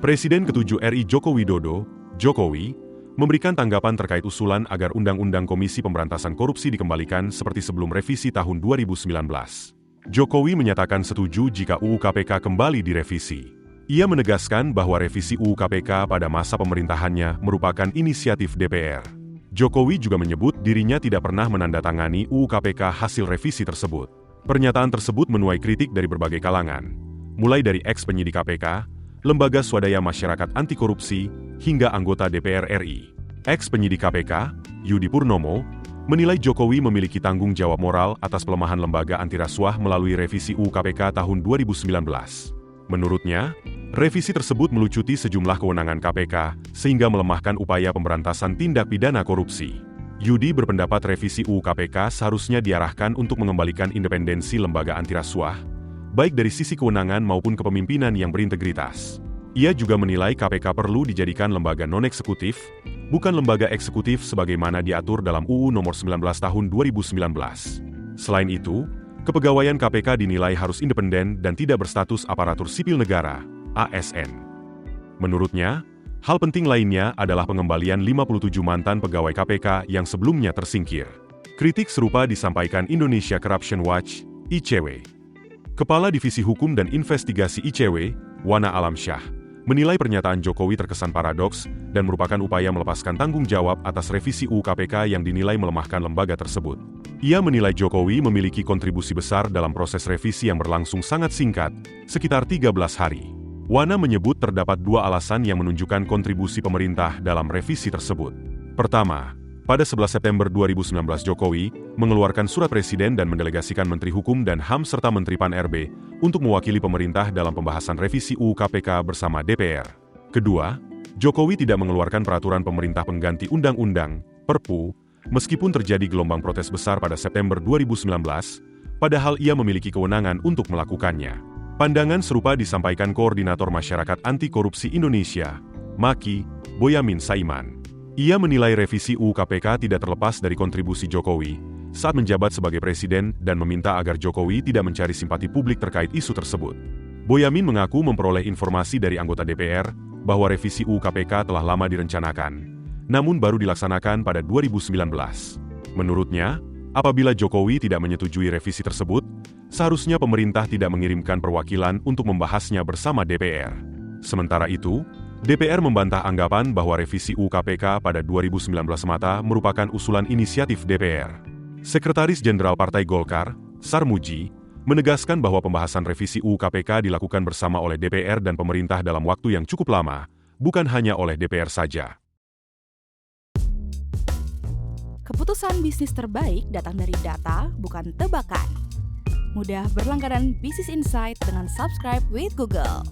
Presiden ke-7 RI Joko Widodo, Jokowi, memberikan tanggapan terkait usulan agar Undang-Undang Komisi Pemberantasan Korupsi dikembalikan seperti sebelum revisi tahun 2019. Jokowi menyatakan setuju jika UU KPK kembali direvisi. Ia menegaskan bahwa revisi UU KPK pada masa pemerintahannya merupakan inisiatif DPR. Jokowi juga menyebut dirinya tidak pernah menandatangani UU KPK hasil revisi tersebut. Pernyataan tersebut menuai kritik dari berbagai kalangan, mulai dari ex-penyidik KPK, lembaga swadaya masyarakat anti korupsi, hingga anggota DPR RI. Ex-penyidik KPK, Yudi Purnomo, menilai Jokowi memiliki tanggung jawab moral atas pelemahan lembaga anti rasuah melalui revisi UU KPK tahun 2019. Menurutnya, revisi tersebut melucuti sejumlah kewenangan KPK sehingga melemahkan upaya pemberantasan tindak pidana korupsi. Yudi berpendapat revisi UU KPK seharusnya diarahkan untuk mengembalikan independensi lembaga anti rasuah, baik dari sisi kewenangan maupun kepemimpinan yang berintegritas. Ia juga menilai KPK perlu dijadikan lembaga non-eksekutif, bukan lembaga eksekutif sebagaimana diatur dalam UU Nomor 19 Tahun 2019. Selain itu, kepegawaian KPK dinilai harus independen dan tidak berstatus aparatur sipil negara, ASN. Menurutnya, hal penting lainnya adalah pengembalian 57 mantan pegawai KPK yang sebelumnya tersingkir. Kritik serupa disampaikan Indonesia Corruption Watch, ICW. Kepala Divisi Hukum dan Investigasi ICW, Wana Alamsyah, menilai pernyataan Jokowi terkesan paradoks dan merupakan upaya melepaskan tanggung jawab atas revisi UU KPK yang dinilai melemahkan lembaga tersebut. Ia menilai Jokowi memiliki kontribusi besar dalam proses revisi yang berlangsung sangat singkat, sekitar 13 hari. Wana menyebut terdapat dua alasan yang menunjukkan kontribusi pemerintah dalam revisi tersebut. Pertama, pada 11 September 2019 Jokowi mengeluarkan surat presiden dan mendelegasikan Menteri Hukum dan HAM serta Menteri Pan-RB untuk mewakili pemerintah dalam pembahasan revisi UU KPK bersama DPR. Kedua, Jokowi tidak mengeluarkan peraturan pemerintah pengganti undang-undang, Perpu, meskipun terjadi gelombang protes besar pada September 2019, padahal ia memiliki kewenangan untuk melakukannya. Pandangan serupa disampaikan Koordinator Masyarakat Anti Korupsi Indonesia, MAKI, Boyamin Saiman. Ia menilai revisi UU KPK tidak terlepas dari kontribusi Jokowi saat menjabat sebagai presiden dan meminta agar Jokowi tidak mencari simpati publik terkait isu tersebut. Boyamin mengaku memperoleh informasi dari anggota DPR bahwa revisi UU KPK telah lama direncanakan, namun baru dilaksanakan pada 2019. Menurutnya, apabila Jokowi tidak menyetujui revisi tersebut, seharusnya pemerintah tidak mengirimkan perwakilan untuk membahasnya bersama DPR. Sementara itu, DPR membantah anggapan bahwa revisi UU KPK pada 2019 semata merupakan usulan inisiatif DPR. Sekretaris Jenderal Partai Golkar, Sarmuji, menegaskan bahwa pembahasan revisi UU KPK dilakukan bersama oleh DPR dan pemerintah dalam waktu yang cukup lama, bukan hanya oleh DPR saja. Keputusan bisnis terbaik datang dari data, bukan tebakan. Mudah berlangganan Business Insight dengan subscribe with Google.